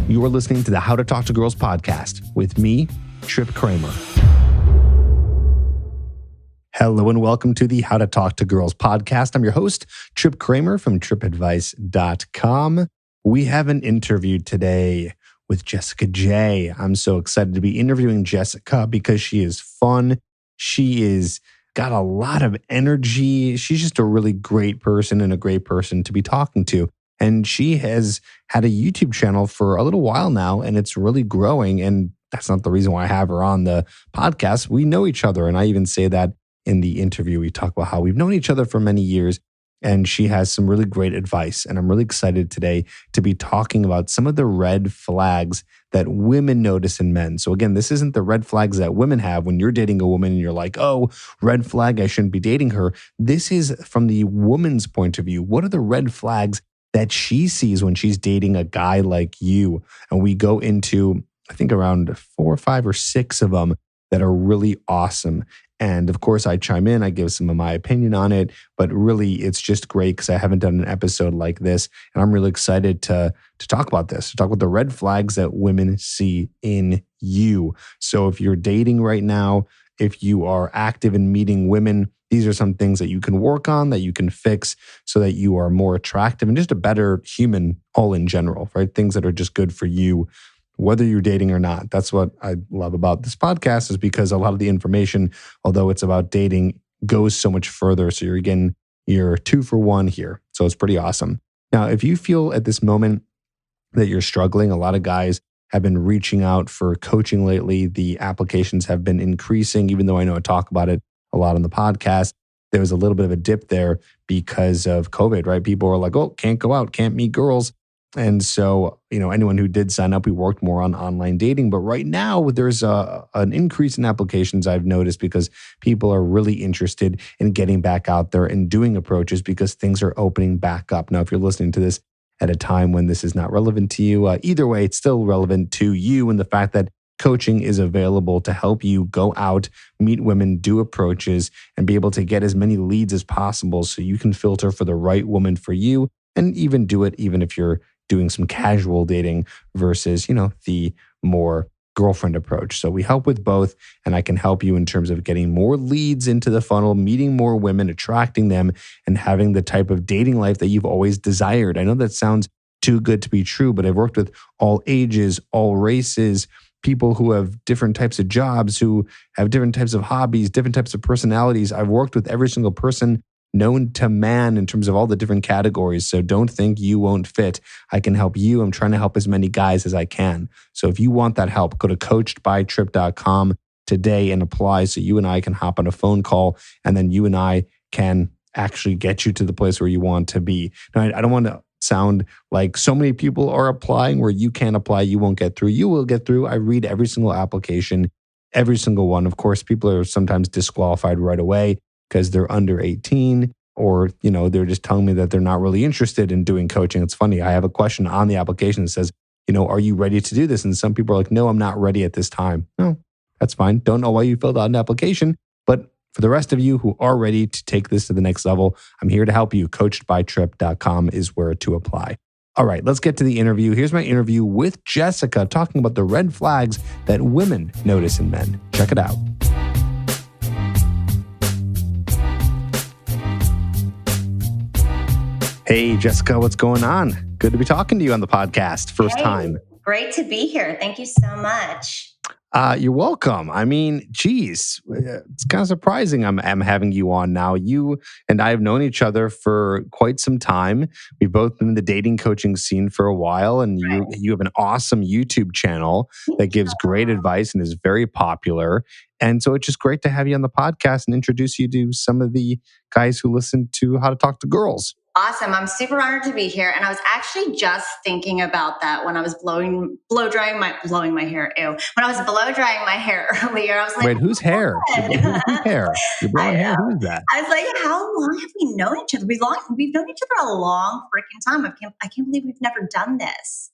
You are listening to the How to Talk to Girls podcast with me, Trip Kramer. Hello and welcome to the How to Talk to Girls podcast. I'm your host, Trip Kramer from tripadvice.com. We have an interview today with Jessica J. I'm so excited to be interviewing Jessica because she is fun. She is got a lot of energy. She's just a really great person and a great person to be talking to. And she has had a YouTube channel for a little while now, and it's really growing. And that's not the reason why I have her on the podcast. We know each other. And I even say that in the interview. We talk about how we've known each other for many years. And she has some really great advice. And I'm really excited today to be talking about some of the red flags that women notice in men. So again, this isn't the red flags that women have when you're dating a woman and you're like, oh, red flag, I shouldn't be dating her. This is from the woman's point of view. What are the red flags that she sees when she's dating a guy like you? And we go into, I think, around 4, 5, or 6 of them that are really awesome. And of course, I chime in, I give some of my opinion on it, but really it's just great because I haven't done an episode like this. And I'm really excited to talk about this, to talk about the red flags that women see in you. So if you're dating right now, if you are active in meeting women, these are some things that you can work on, that you can fix so that you are more attractive and just a better human all in general, right? Things that are just good for you, whether you're dating or not. That's what I love about this podcast, is because a lot of the information, although it's about dating, goes so much further. So you're 2 for 1 here. So it's pretty awesome. Now, if you feel at this moment that you're struggling, a lot of guys have been reaching out for coaching lately. The applications have been increasing, even though I know I talk about it a lot on the podcast. There was a little bit of a dip there because of COVID, right? People were like, oh, can't go out, can't meet girls. And so, anyone who did sign up, we worked more on online dating. But right now, there's an increase in applications I've noticed because people are really interested in getting back out there and doing approaches because things are opening back up. Now, if you're listening to this at a time when this is not relevant to you, either way, it's still relevant to you, and the fact that coaching is available to help you go out, meet women, do approaches, and be able to get as many leads as possible so you can filter for the right woman for you, and even do it even if you're doing some casual dating versus, the more girlfriend approach. So we help with both, and I can help you in terms of getting more leads into the funnel, meeting more women, attracting them, and having the type of dating life that you've always desired. I know that sounds too good to be true, but I've worked with all ages, all races, people who have different types of jobs, who have different types of hobbies, different types of personalities. I've worked with every single person known to man in terms of all the different categories. So don't think you won't fit. I can help you. I'm trying to help as many guys as I can. So if you want that help, go to coachedbytrip.com today and apply so you and I can hop on a phone call, and then you and I can actually get you to the place where you want to be. Now, I don't want to sound like so many people are applying where you can't apply, you won't get through. You will get through. I read every single application, every single one. Of course, people are sometimes disqualified right away because they're under 18, or, they're just telling me that they're not really interested in doing coaching. It's funny. I have a question on the application that says, are you ready to do this? And some people are like, no, I'm not ready at this time. No, that's fine. Don't know why you filled out an application. But for the rest of you who are ready to take this to the next level, I'm here to help you. Coachedbytrip.com is where to apply. All right, let's get to the interview. Here's my interview with Jessica talking about the red flags that women notice in men. Check it out. Hey, Jessica, what's going on? Good to be talking to you on the podcast. First time. Great to be here. Thank you so much. You're welcome. I mean, geez, it's kind of surprising I'm having you on now. You and I have known each other for quite some time. We've both been in the dating coaching scene for a while, and you have an awesome YouTube channel that gives great advice and is very popular. And so it's just great to have you on the podcast and introduce you to some of the guys who listen to How to Talk to Girls. Awesome. I'm super honored to be here. And I was actually just thinking about that when I was blowing my hair. Ew. When I was blow drying my hair earlier, I was like, wait, whose hair? Whose hair? You're blowing hair? Who is that? I was like, how long have we known each other? We've known each other a long freaking time. I can't believe we've never done this.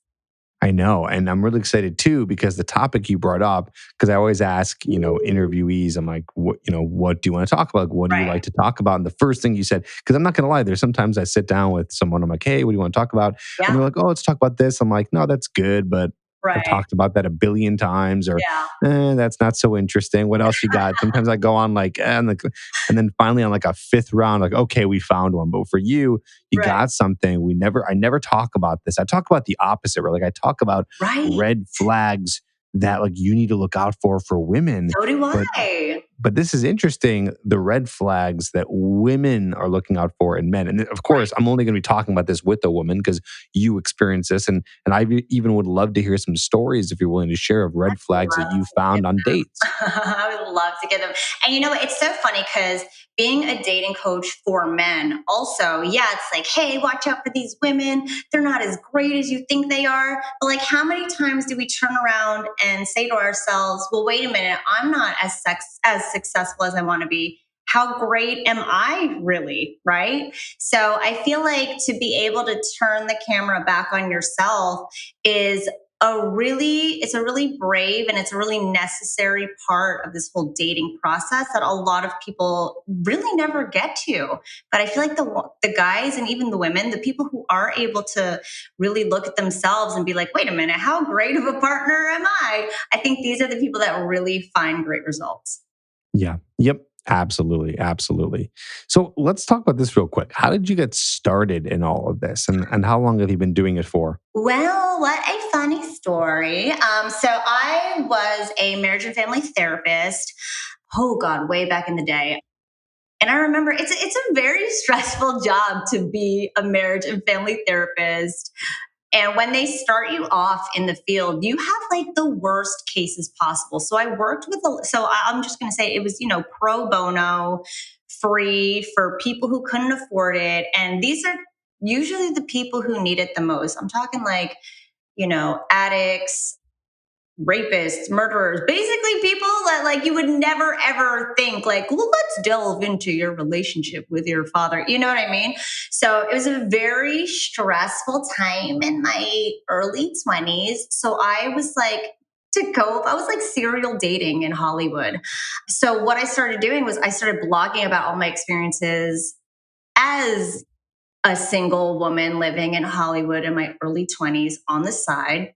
I know. And I'm really excited too, because the topic you brought up, because I always ask, interviewees, I'm like, what do you want to talk about? What do you like to talk about? And the first thing you said, because I'm not going to lie, there's sometimes I sit down with someone, I'm like, hey, what do you want to talk about? Yeah. And they're like, oh, let's talk about this. I'm like, no, that's good, but I've Right. talked about that a billion times, or Yeah. that's not so interesting. What else you got? Sometimes I go on like, and then finally on like a fifth round, like, okay, we found one. But for you, you Right. got something. I never talk about this. I talk about the opposite, where like I talk about Right. red flags that like you need to look out for women. So do But I. this is interesting, the red flags that women are looking out for in men. And of course, I'm only going to be talking about this with a woman because you experience this. And I even would love to hear some stories if you're willing to share of red flags that you found on dates. I would love to get them. And it's so funny because being a dating coach for men, also, yeah, it's like, hey, watch out for these women. They're not as great as you think they are. But like, how many times do we turn around and say to ourselves, well, wait a minute, I'm not as successful as I want to be. How great am I really? Right. So I feel like to be able to turn the camera back on yourself is it's a really brave and it's a really necessary part of this whole dating process that a lot of people really never get to. But I feel like the guys and even the women, the people who are able to really look at themselves and be like, wait a minute, how great of a partner am I think these are the people that really find great results. Yeah. Yep. Absolutely. Absolutely. So let's talk about this real quick. How did you get started in all of this? And how long have you been doing it for? Well, what a funny story. So I was a marriage and family therapist. Oh God, way back in the day. And I remember it's a very stressful job to be a marriage and family therapist. And when they start you off in the field, you have like the worst cases possible. So I worked with, I'm just going to say it was, pro bono, free for people who couldn't afford it. And these are usually the people who need it the most. I'm talking like, addicts, rapists, murderers, basically people that like you would never ever think like, well, let's delve into your relationship with your father. You know what I mean? So it was a very stressful time in my early 20s. So I was like, I was like serial dating in Hollywood. So what I started doing was I started blogging about all my experiences as a single woman living in Hollywood in my early 20s on the side.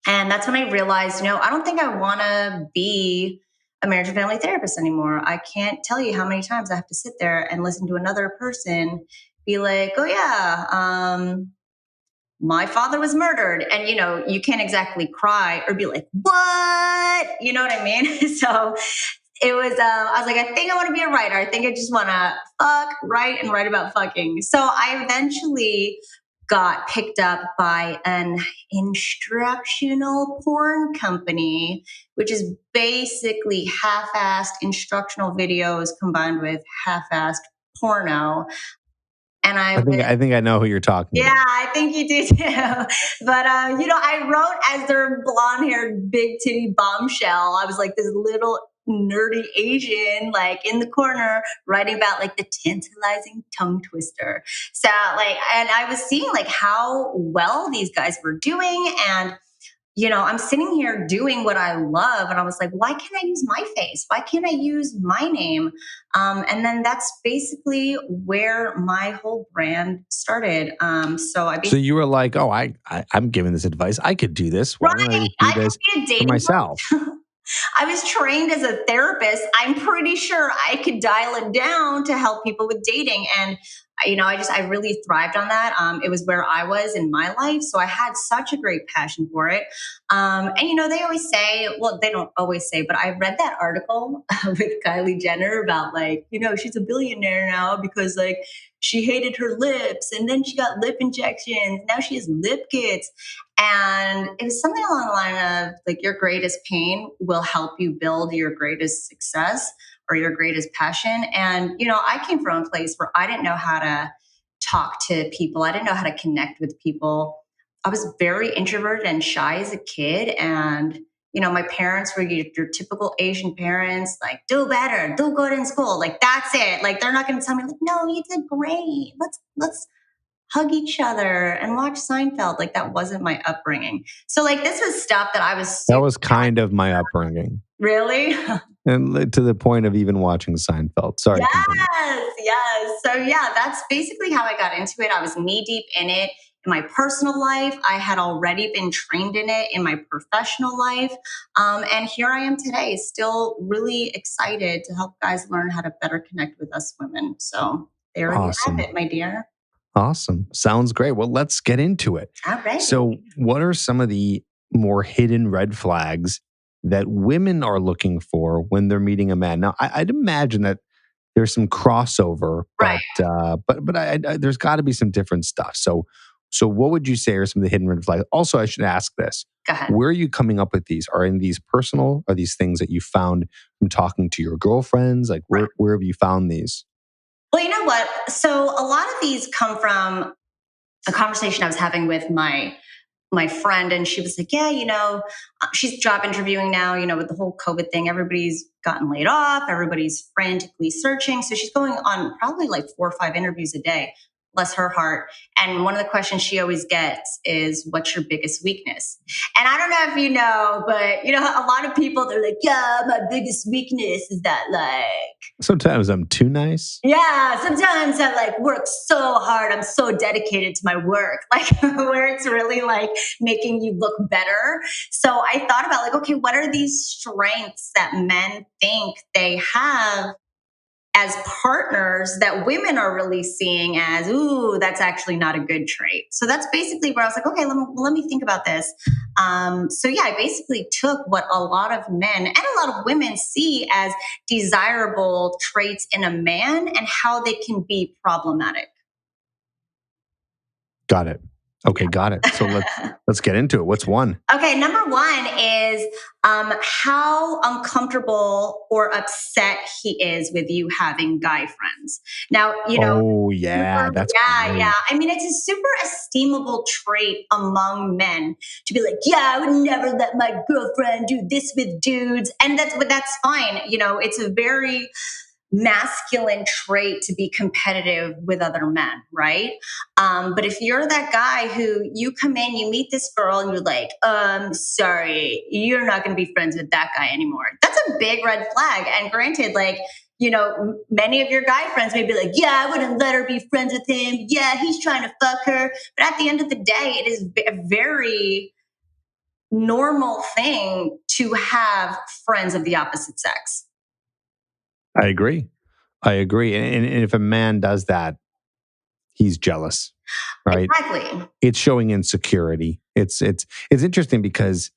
And that's when I realized, I don't think I want to be a marriage and family therapist anymore. I can't tell you how many times I have to sit there and listen to another person be like, oh, yeah, my father was murdered. And, you can't exactly cry or be like, what? You know what I mean? So it was, I was like, I think I want to be a writer. I think I just want to write and write about fucking. So I eventually got picked up by an instructional porn company, which is basically half-assed instructional videos combined with half-assed porno. And I think I know who you're talking yeah, about. I think you do too. But I wrote as their blonde-haired, big titty bombshell. I was like this little nerdy Asian, like in the corner, writing about like the tantalizing tongue twister. So like, and I was seeing like how well these guys were doing, and I'm sitting here doing what I love. And I was like, why can't I use my face? Why can't I use my name? And then that's basically where my whole brand started. So you were like, oh, I'm giving this advice. I could do this. Why don't I Right. just do I this could be a for dating myself? coach. I was trained as a therapist. I'm pretty sure I could dial it down to help people with dating. And, I really thrived on that. It was where I was in my life. So I had such a great passion for it. They always say, well, they don't always say, but I read that article with Kylie Jenner about like, she's a billionaire now because like she hated her lips and then she got lip injections. Now she has lip kits. And it was something along the line of like, your greatest pain will help you build your greatest success or your greatest passion. And, I came from a place where I didn't know how to talk to people. I didn't know how to connect with people. I was very introverted and shy as a kid. And, my parents were your typical Asian parents, like, do better, do good in school. Like, that's it. Like, they're not going to tell me like, no, you did great. Let's hug each other and watch Seinfeld. Like that wasn't my upbringing. So like this was stuff that I was That super was kind of my upbringing. really. And to the point of even watching Seinfeld. Sorry, continue. Yes. So yeah, that's basically how I got into it. I was knee deep in it. in my personal life. I had already been trained in it in my professional life. And here I am today, still really excited to help guys learn how to better connect with us women. So there you have Awesome. it, my dear. Awesome. Sounds great. Well, let's get into it. All right. So, what are some of the more hidden red flags that women are looking for when they're meeting a man? Now, I'd imagine that there's some crossover, Right. but there's got to be some different stuff. So, what would you say are some of the hidden red flags? Also, I should ask this: Go ahead. where are you coming up with these? Are in these personal? Are these things that you found from talking to your girlfriends? Like, where have you found these? Well, you know what? So a lot of these come from a conversation I was having with my friend, and she was like, yeah, she's job interviewing now, with the whole COVID thing. Everybody's gotten laid off. Everybody's frantically searching. So she's going on probably like 4 or 5 interviews a day. Bless her heart. And one of the questions she always gets is, what's your biggest weakness? And I don't know if you know, but a lot of people, they're like, yeah, my biggest weakness is that, like, Sometimes I'm too nice. yeah, sometimes I like work so hard. I'm so dedicated to my work, like where it's really like making you look better. So I thought about like, okay, what are these strengths that men think they have as partners that women are really seeing as, ooh, that's actually not a good trait. So that's basically where I was like, okay, let me think about this. So yeah, I basically took what a lot of men and a lot of women see as desirable traits in a man and how they can be problematic. Got it. Okay, got it. So let's get into it. What's one? Okay, number one is how uncomfortable or upset he is with you having guy friends. Now, Oh yeah, that's great. yeah. I mean, it's a super esteemable trait among men to be like, yeah, I would never let my girlfriend do this with dudes, and that's fine. It's a very masculine trait to be competitive with other men, right? But if you're that guy who you come in, you meet this girl, and you're like, sorry, you're not going to be friends with that guy anymore. That's a big red flag. And granted, like, many of your guy friends may be like, yeah, I wouldn't let her be friends with him. Yeah, he's trying to fuck her. But at the end of the day, it is a very normal thing to have friends of the opposite sex. I agree. And if a man does that, he's jealous, right? Exactly. It's showing insecurity. It's interesting because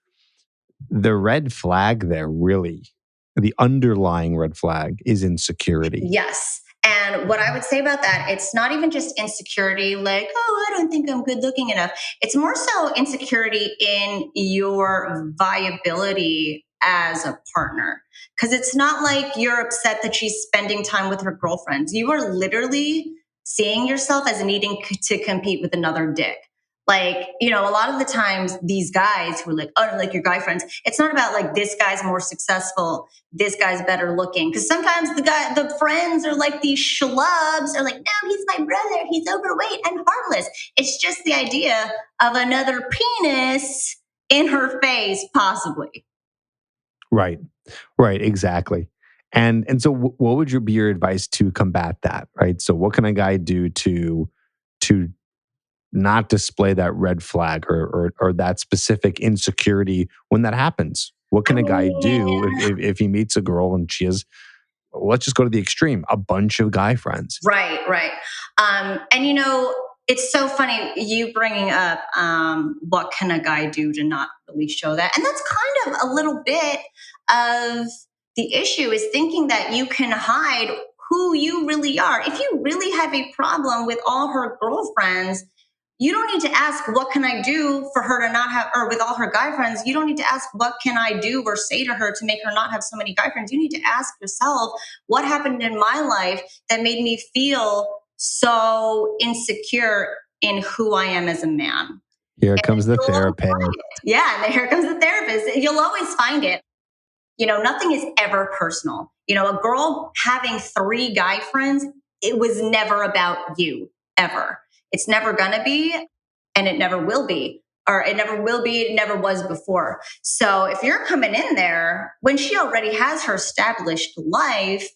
the red flag there, really, the underlying red flag is insecurity. Yes. And what I would say about that, it's not even just insecurity, like, oh, I don't think I'm good looking enough. It's more so insecurity in your viability as a partner. Because it's not like you're upset that she's spending time with her girlfriends. You are literally seeing yourself as needing to compete with another dick. Like, a lot of the times these guys who are like, oh, like your guy friends, it's not about like this guy's more successful, this guy's better looking. Because sometimes the friends are like these schlubs are like, no, he's my brother, he's overweight and harmless. It's just the idea of another penis in her face, possibly. Right, exactly. And so, what would be your advice to combat that? Right. So, what can a guy do to not display that red flag or that specific insecurity when that happens? What can a guy do if he meets a girl and she has, let's just go to the extreme, a bunch of guy friends? Right. And it's so funny you bringing up what can a guy do to not really show that. And that's kind of a little bit of the issue, is thinking that you can hide who you really are. If you really have a problem with all her girlfriends, you don't need to ask, what can I do for her to not have, or with all her guy friends, you don't need to ask, what can I do or say to her to make her not have so many guy friends? You need to ask yourself, what happened in my life that made me feel so insecure in who I am as a man? Here comes the therapist. Yeah, and here comes the therapist. You'll always find it. Nothing is ever personal. A girl having 3 guy friends, it was never about you, ever. It's never gonna be, and it never will be. Or it never will be, it never was before. So if you're coming in there when she already has her established life,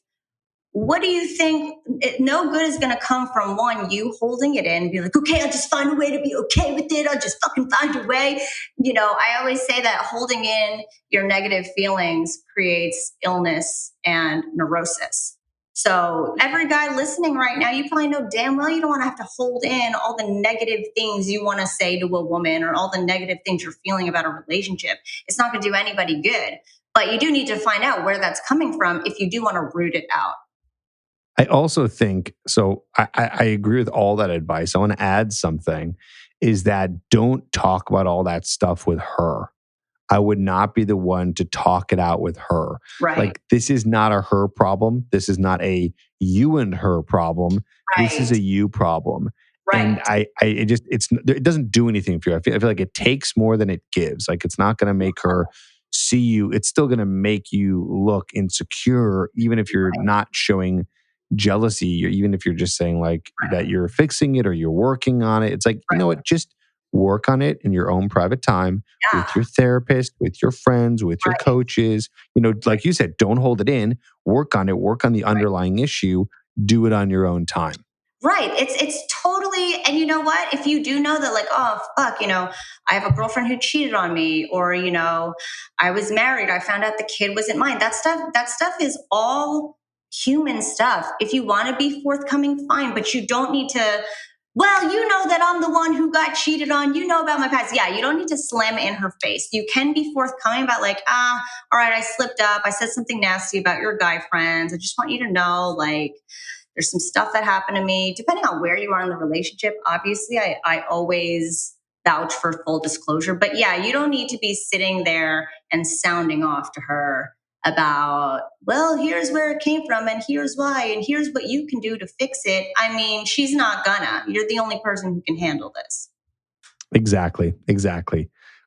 what do you think? No good is going to come from one, you holding it in, be like, okay, I'll just find a way to be okay with it. I'll just fucking find a way. I always say that holding in your negative feelings creates illness and neurosis. So every guy listening right now, you probably know damn well you don't want to have to hold in all the negative things you want to say to a woman or all the negative things you're feeling about a relationship. It's not going to do anybody good. But you do need to find out where that's coming from if you do want to root it out. I also think so. I agree with all that advice. I want to add something is that don't talk about all that stuff with her. I would not be the one to talk it out with her. Right. Like, this is not a her problem. This is not a you and her problem. Right. This is a you problem. Right. And it doesn't do anything for you. I feel like it takes more than it gives. Like, it's not going to make her see you. It's still going to make you look insecure, even if you're not showing jealousy, or even if you're just saying like that you're fixing it or you're working on it. It's like, you know what, just work on it in your own private time with your therapist, with your friends, with your coaches. Like you said, don't hold it in, work on it, work on the underlying issue, do it on your own time. Right. It's totally, and you know what? If you do know that, like, oh fuck, I have a girlfriend who cheated on me, or I was married, I found out the kid wasn't mine. That stuff is all human stuff. If you want to be forthcoming, fine, but you don't need to. Well, you know that I'm the one who got cheated on. You know about my past. Yeah, you don't need to slam it in her face. You can be forthcoming about like, all right, I slipped up. I said something nasty about your guy friends. I just want you to know, like, there's some stuff that happened to me. Depending on where you are in the relationship, obviously, I always vouch for full disclosure. But yeah, you don't need to be sitting there and sounding off to her about, well, here's where it came from and here's why and here's what you can do to fix it. I mean, she's not gonna. You're the only person who can handle this. Exactly.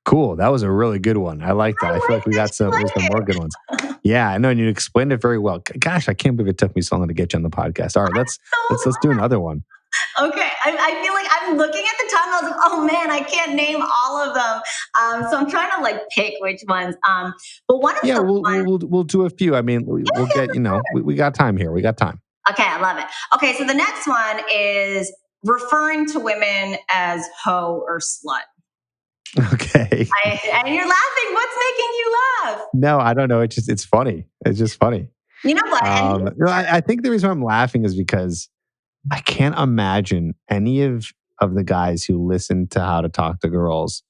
Cool. That was a really good one. I like that. I feel like we got some more good ones. Yeah, I know, and you explained it very well. Gosh, I can't believe it took me so long to get you on the podcast. All right, let's do another one. Okay, I feel like I'm looking at the time. I was like, oh man, I can't name all of them. So I'm trying to like pick which ones. But one of we'll do a few. I mean, we'll get we got time here. We got time. Okay, I love it. Okay, so the next one is referring to women as hoe or slut. Okay. And you're laughing. What's making you laugh? No, I don't know. It's funny. It's just funny. You know what? I think the reason I'm laughing is because I can't imagine any of the guys who listen to How to Talk to Girls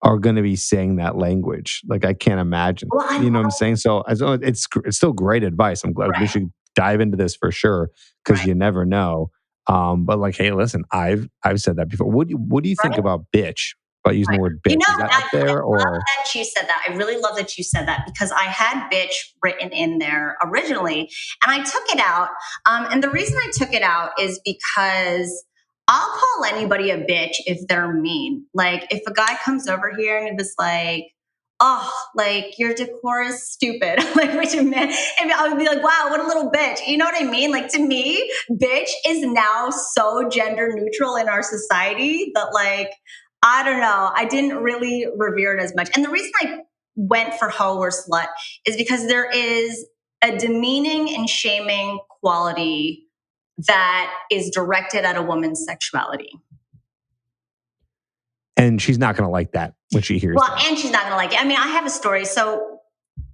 are going to be saying that language. Like, I can't imagine. Well, you know what I'm saying? So it's still great advice. I'm glad we should dive into this for sure, because you never know. But like, hey, listen, I've said that before. What do you think about bitch? About using the word bitch? Is that up there? I love that you said that. I really love that you said that, because I had bitch written in there originally and I took it out. And the reason I took it out is because I'll call anybody a bitch if they're mean. Like, if a guy comes over here and he was like, oh, like, your decor is stupid. Like, which man, and I would be like, wow, what a little bitch. You know what I mean? Like, to me, bitch is now so gender neutral in our society that, like, I don't know, I didn't really revere it as much. And the reason I went for hoe or slut is because there is a demeaning and shaming quality that is directed at a woman's sexuality. And she's not going to like that when she hears that. And she's not going to like it. I mean, I have a story. So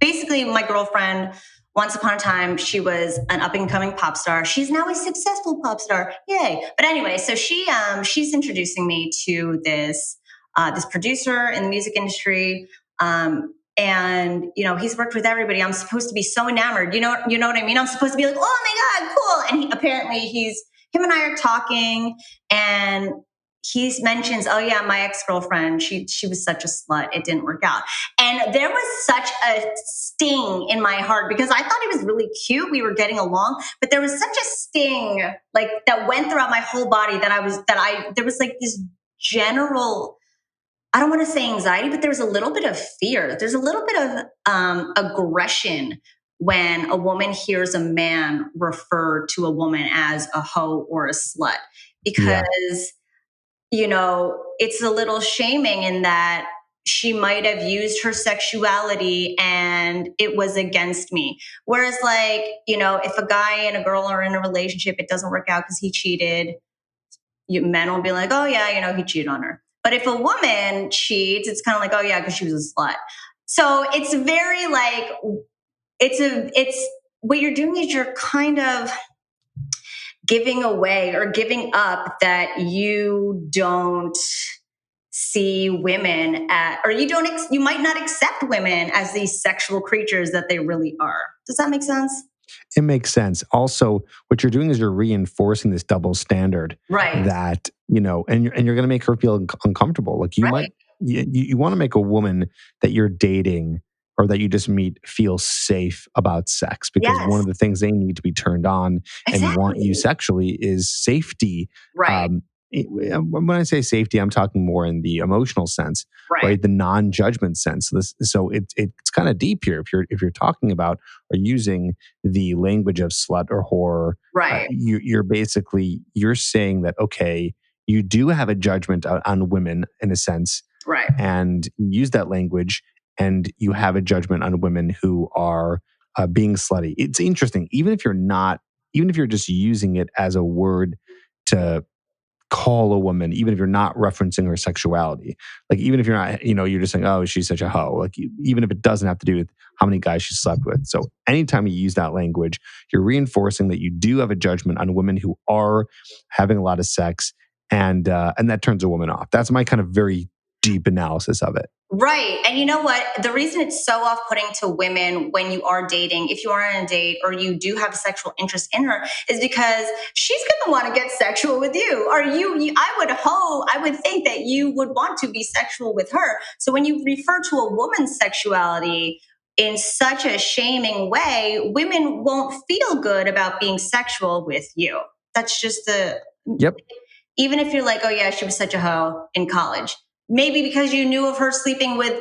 basically, my girlfriend, once upon a time, she was an up-and-coming pop star. She's now a successful pop star. Yay. But anyway, so she's introducing me to this producer in the music industry. And, he's worked with everybody. I'm supposed to be so enamored. You know what I mean? I'm supposed to be like, oh my God, cool. And apparently him and I are talking, and he mentions, oh yeah, my ex-girlfriend, she was such a slut. It didn't work out. And there was such a sting in my heart, because I thought he was really cute. We were getting along, but there was such a sting like that went throughout my whole body there was like this general, I don't want to say anxiety, but there was a little bit of fear. There's a little bit of aggression when a woman hears a man refer to a woman as a hoe or a slut, because it's a little shaming in that she might have used her sexuality and it was against me. Whereas, like, if a guy and a girl are in a relationship, it doesn't work out because he cheated, men will be like, oh, yeah, he cheated on her. But if a woman cheats, it's kind of like, oh, yeah, because she was a slut. So it's very like, it's what you're doing is you're kind of giving away or giving up that you don't see women or you might not accept women as these sexual creatures that they really are. Does that make sense? It makes sense. Also, what you're doing is you're reinforcing this double standard, right? That and you're going to make her feel uncomfortable. Like you might, you want to make a woman that you're dating or that you just meet feel safe about sex, because one of the things they need to be turned on and want you sexually is safety. Right. When I say safety, I'm talking more in the emotional sense, right? The non-judgment sense. So it's kind of deep here. If you're talking about or using the language of slut or whore, right? You're saying that, okay, you do have a judgment on women in a sense, right? And use that language, and you have a judgment on women who are being slutty. It's interesting, even if you're just using it as a word to call a woman, even if you're not referencing her sexuality. Like, even if you're not, you're just saying, oh, she's such a hoe. Like, even if it doesn't have to do with how many guys she slept with. So anytime you use that language, you're reinforcing that you do have a judgment on women who are having a lot of sex, and that turns a woman off. That's my kind of very deep analysis of it. Right. And you know what? The reason it's so off-putting to women when you are dating, if you are on a date or you do have a sexual interest in her, is because she's going to want to get sexual with you. Or I would think that you would want to be sexual with her. So when you refer to a woman's sexuality in such a shaming way, women won't feel good about being sexual with you. That's just Yep. Even if you're like, oh yeah, she was such a hoe in college. Maybe because you knew of her sleeping with,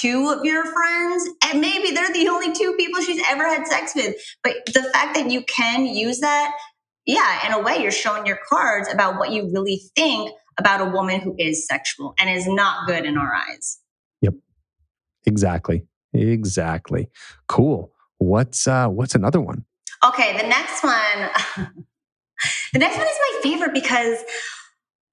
two of your friends? And maybe they're the only two people she's ever had sex with. But the fact that you can use that, in a way, you're showing your cards about what you really think about a woman who is sexual and is not good in our eyes. Yep. Exactly. Cool. What's another one? Okay, the next one. The next one is my favorite because...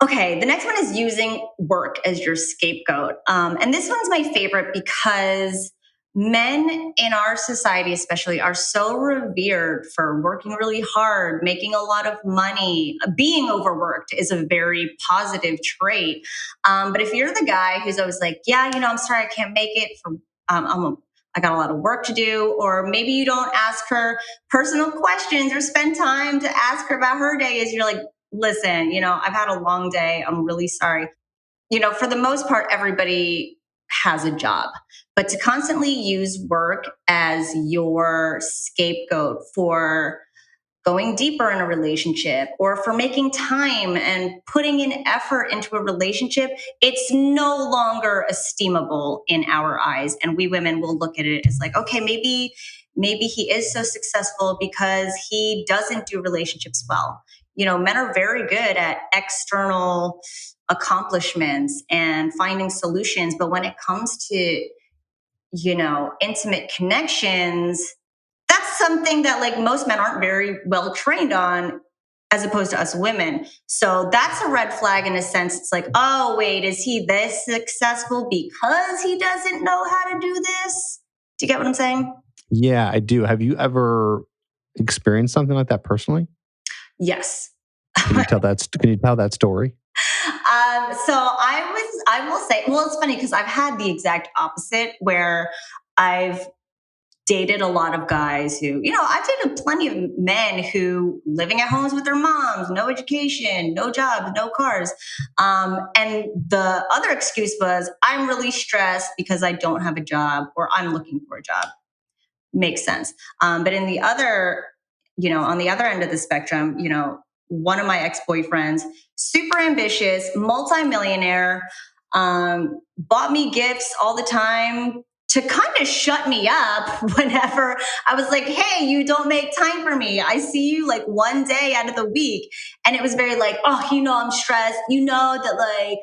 Okay, the next one is using work as your scapegoat. And this one's my favorite because men in our society, especially, are so revered for working really hard, making a lot of money. Being overworked is a very positive trait. But if you're the guy who's always like, yeah, I'm sorry, I can't make it for, I got a lot of work to do, or maybe you don't ask her personal questions or spend time to ask her about her day, you're like, listen, I've had a long day. I'm really sorry. For the most part, everybody has a job, but to constantly use work as your scapegoat for going deeper in a relationship or for making time and putting in effort into a relationship, it's no longer esteemable in our eyes. And we women will look at it as like, okay, maybe he is so successful because he doesn't do relationships well. Men are very good at external accomplishments and finding solutions. But when it comes to, intimate connections, that's something that like most men aren't very well trained on as opposed to us women. So that's a red flag in a sense. It's like, oh, wait, is he this successful because he doesn't know how to do this? Do you get what I'm saying? Yeah, I do. Have you ever experienced something like that personally? Yes. Can you tell that story? So I will say, well, it's funny because I've had the exact opposite where I've dated a lot of guys who, I've dated plenty of men who living at homes with their moms, no education, no jobs, no cars. And the other excuse was, I'm really stressed because I don't have a job or I'm looking for a job. Makes sense. But in the other, on the other end of the spectrum, one of my ex-boyfriends, super ambitious, multimillionaire, bought me gifts all the time to kind of shut me up whenever I was like, hey, you don't make time for me. I see you like one day out of the week. And it was very like, oh, I'm stressed. That like,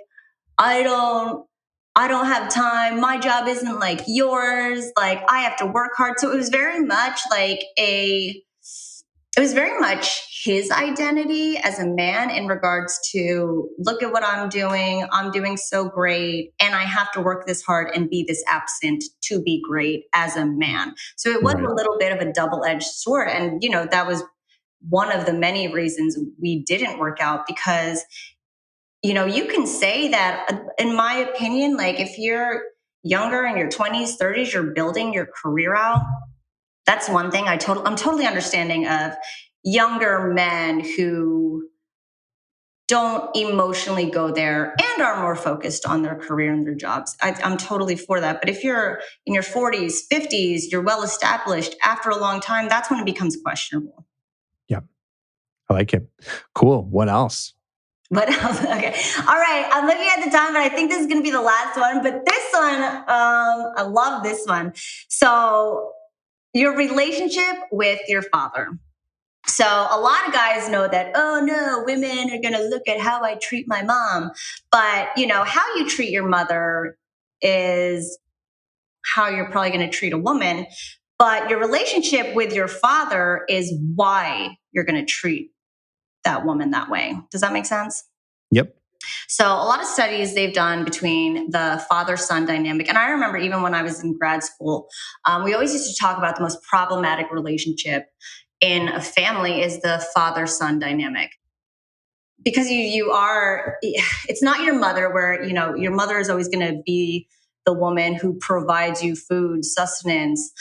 I don't have time. My job isn't like yours. Like, I have to work hard. So it was very much it was very much his identity as a man in regards to, look at what I'm doing. I'm doing so great. And I have to work this hard and be this absent to be great as a man. So it was Right. a little bit of a double-edged sword. And, that was one of the many reasons we didn't work out, because, you can say that, in my opinion, like, if you're younger, in your 20s, 30s, you're building your career out, that's one thing. I'm totally understanding of younger men who don't emotionally go there and are more focused on their career and their jobs. I'm totally for that. But if you're in your 40s, 50s, you're well established, after a long time, that's when it becomes questionable. Yeah. I like it. Cool. What else? What else? Okay. All right. I'm looking at the time, but I think this is going to be the last one. But this one, I love this one. So, your relationship with your father. So a lot of guys know that, oh no, women are going to look at how I treat my mom. But, how you treat your mother is how you're probably going to treat a woman. But your relationship with your father is why you're going to treat that woman that way. Does that make sense? Yep. So a lot of studies they've done between the father-son dynamic. And I remember even when I was in grad school, we always used to talk about the most problematic relationship in a family is the father-son dynamic. Because it's not your mother where, your mother is always going to be the woman who provides you food, sustenance.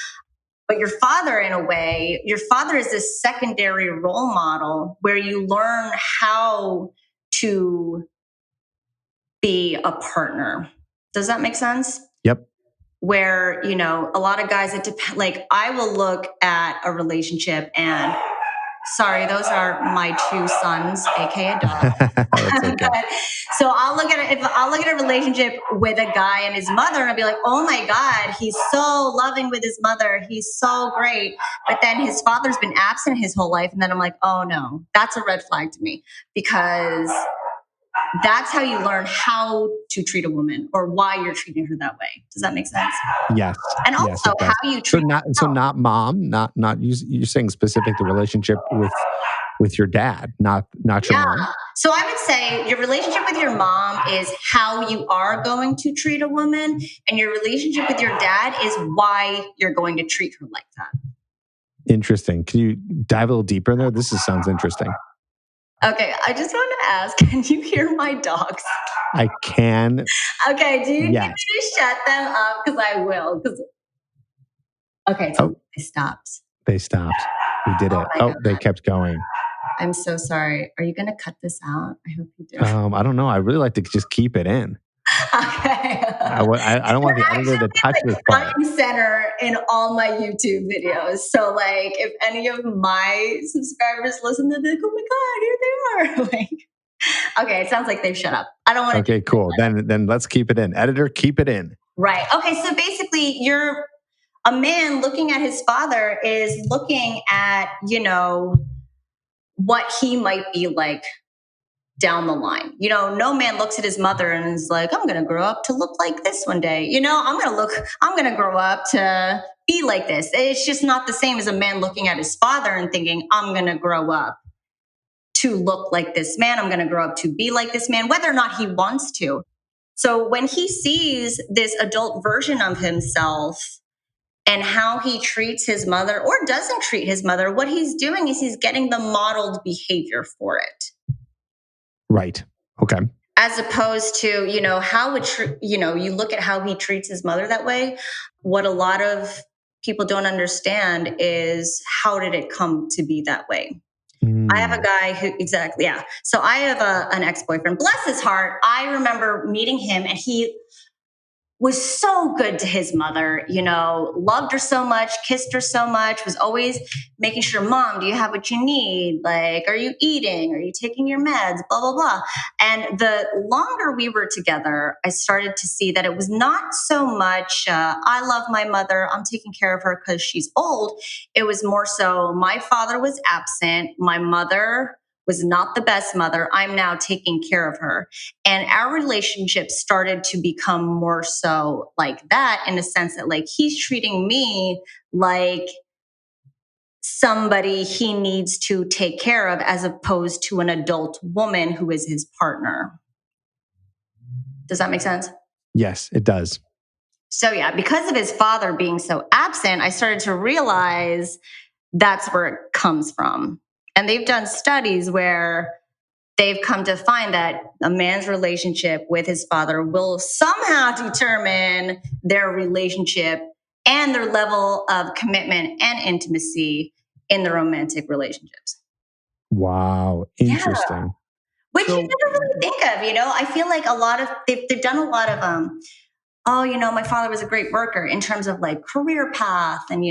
But your father, in a way, your father is this secondary role model where you learn how to be a partner. Does that make sense? Yep. Where, a lot of guys, it depends. Like, I will look at a relationship and, sorry, those are my two sons, aka a dog. That's okay. So I'll look at a relationship with a guy and his mother, and I'll be like, oh my God, he's so loving with his mother. He's so great. But then his father's been absent his whole life. And then I'm like, oh no, that's a red flag to me, because that's how you learn how to treat a woman or why you're treating her that way. Does that make sense? Yes. And also how you treat not mom, not you're saying specific the relationship with your dad, not your mom. So I would say your relationship with your mom is how you are going to treat a woman, and your relationship with your dad is why you're going to treat her like that. Interesting. Can you dive a little deeper in there? Sounds interesting. Okay, I just want to ask, can you hear my dogs? I can. Okay, do you need me to shut them up? Because I will. Okay, they stopped. They stopped. We did it. Oh, they kept going. I'm so sorry. Are you going to cut this out? I hope you do. I don't know. I really like to just keep it in. Okay. I don't want the editor to touch this part. I'm center in all my YouTube videos. So, like, if any of my subscribers listen to this, oh my God, here they are. Like, okay, it sounds like they've shut up. I don't want to. Okay, cool. Then let's keep it in. Editor, keep it in. Right. Okay. So basically, a man looking at his father is looking at, what he might be like down the line. No man looks at his mother and is like, I'm going to grow up to look like this one day. I'm going to grow up to be like this. It's just not the same as a man looking at his father and thinking, I'm going to grow up to look like this man. I'm going to grow up to be like this man, whether or not he wants to. So when he sees this adult version of himself and how he treats his mother or doesn't treat his mother, what he's doing is he's getting the modeled behavior for it. Right. Okay. As opposed to, you look at how he treats his mother that way. What a lot of people don't understand is, how did it come to be that way? I have a guy who, exactly, yeah. So I have an ex-boyfriend, bless his heart. I remember meeting him, and he was so good to his mother, loved her so much, kissed her so much, was always making sure, Mom, do you have what you need? Like, are you eating? Are you taking your meds? Blah, blah, blah. And the longer we were together, I started to see that it was not so much, I love my mother, I'm taking care of her because she's old. It was more so, my father was absent. My mother was not the best mother. I'm now taking care of her. And our relationship started to become more so like that, in the sense that like he's treating me like somebody he needs to take care of, as opposed to an adult woman who is his partner. Does that make sense? Yes, it does. So yeah, because of his father being so absent, I started to realize that's where it comes from. And they've done studies where they've come to find that a man's relationship with his father will somehow determine their relationship and their level of commitment and intimacy in the romantic relationships. Wow. Interesting. Which you never really think of, I feel like a lot of, they've done a lot of, my father was a great worker in terms of like career path and,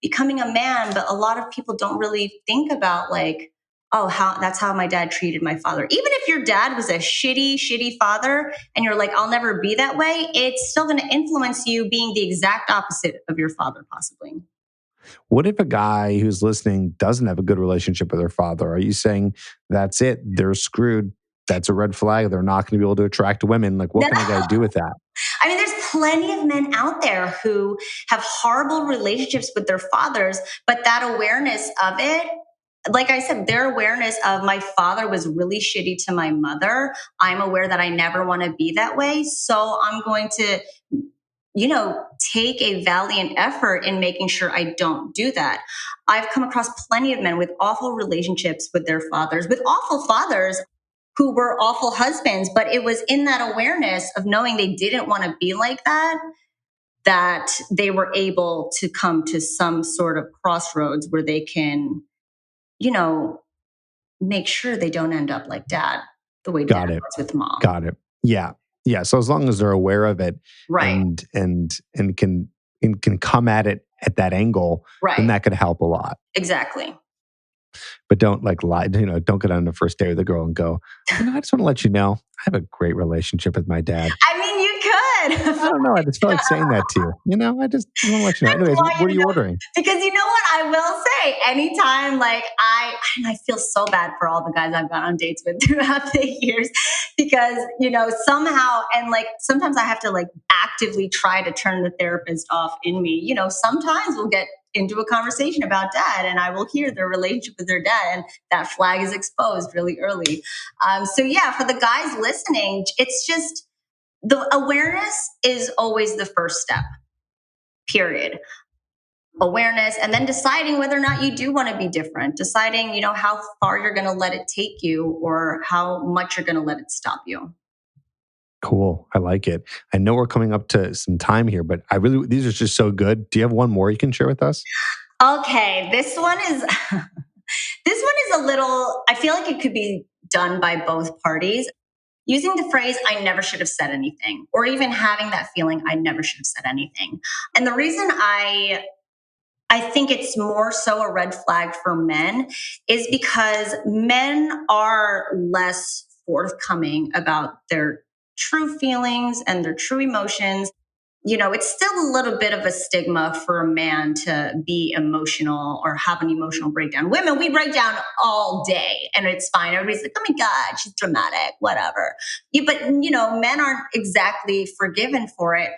becoming a man. But a lot of people don't really think about like, that's how my dad treated my father. Even if your dad was a shitty father and you're like, I'll never be that way, it's still going to influence you being the exact opposite of your father, possibly. What if a guy who's listening doesn't have a good relationship with their father? Are you saying that's it? They're screwed. That's a red flag. They're not going to be able to attract women. Like, what can a guy do with that? I mean, there's plenty of men out there who have horrible relationships with their fathers, but that awareness of it, like I said, their awareness of my father was really shitty to my mother. I'm aware that I never want to be that way. So I'm going to, take a valiant effort in making sure I don't do that. I've come across plenty of men with awful relationships with their fathers, with awful fathers who were awful husbands. But it was in that awareness of knowing they didn't want to be like that they were able to come to some sort of crossroads where they can, make sure they don't end up like dad, the way dad was with mom. Got it. Yeah. Yeah. So as long as they're aware of it, right, and can come at it at that angle, right, then that could help a lot. Exactly. But don't like lie, don't get on the first date with a girl and go, I just want to let you know, I have a great relationship with my dad. I mean, you could. I don't know. I just feel like saying that to you. I just want to let you know. Anyways, what are you ordering? Because you know what I will say? Anytime, like I feel so bad for all the guys I've gone on dates with throughout the years, because, somehow, and like sometimes I have to like actively try to turn the therapist off in me. Sometimes we'll get into a conversation about dad and I will hear their relationship with their dad and that flag is exposed really early. So yeah, for the guys listening, it's just the awareness is always the first step, period. Awareness, and then deciding whether or not you do want to be different, deciding, how far you're going to let it take you or how much you're going to let it stop you. Cool. I like it. I know we're coming up to some time here, but these are just so good. Do you have one more you can share with us? Okay. This one is a little, I feel like it could be done by both parties. Using the phrase, I never should have said anything, or even having that feeling, I never should have said anything. And the reason I think it's more so a red flag for men is because men are less forthcoming about their true feelings and their true emotions. It's still a little bit of a stigma for a man to be emotional or have an emotional breakdown. Women, we break down all day and it's fine. Everybody's like, oh my God, she's dramatic, whatever. But men aren't exactly forgiven for it.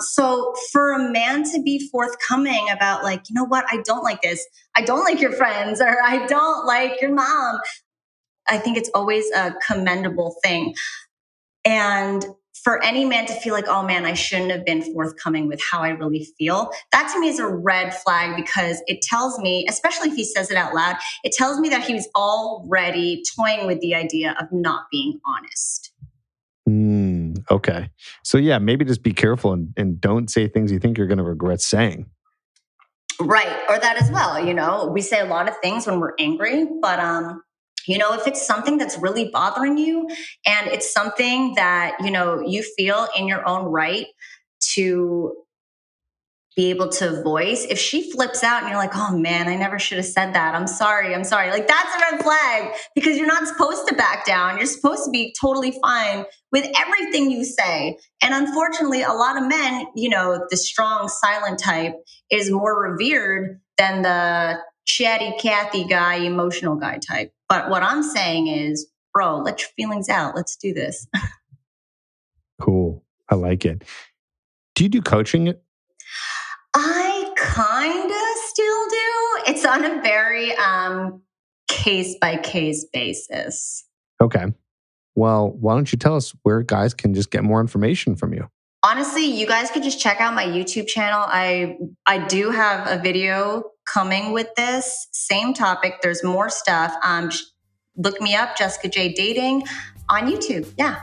So for a man to be forthcoming about like, you know what, I don't like this. I don't like your friends, or I don't like your mom. I think it's always a commendable thing. And for any man to feel like, oh man, I shouldn't have been forthcoming with how I really feel, that to me is a red flag, because it tells me, especially if he says it out loud, it tells me that he was already toying with the idea of not being honest. Okay. So yeah, maybe just be careful and don't say things you think you're going to regret saying. Right. Or that as well. We say a lot of things when we're angry, but if it's something that's really bothering you and it's something that, you feel in your own right to be able to voice, if she flips out and you're like, oh man, I never should have said that. I'm sorry. Like, that's a red flag, because you're not supposed to back down. You're supposed to be totally fine with everything you say. And unfortunately, a lot of men, the strong, silent type is more revered than the chatty Cathy guy, emotional guy type. But what I'm saying is, bro, let your feelings out. Let's do this. Cool. I like it. Do you do coaching? I kind of still do. It's on a very case by case basis. Okay. Well, why don't you tell us where guys can just get more information from you? Honestly, you guys could just check out my YouTube channel. I do have a video coming with this same topic. There's more stuff. Look me up, Jessica J Dating on YouTube. Yeah.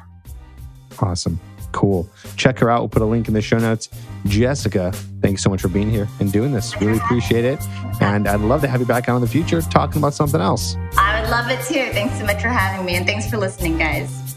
Awesome. Cool. Check her out. We'll put a link in the show notes. Jessica, thanks so much for being here and doing this. Really appreciate it. And I'd love to have you back on in the future talking about something else. I would love it too. Thanks so much for having me. And thanks for listening, guys.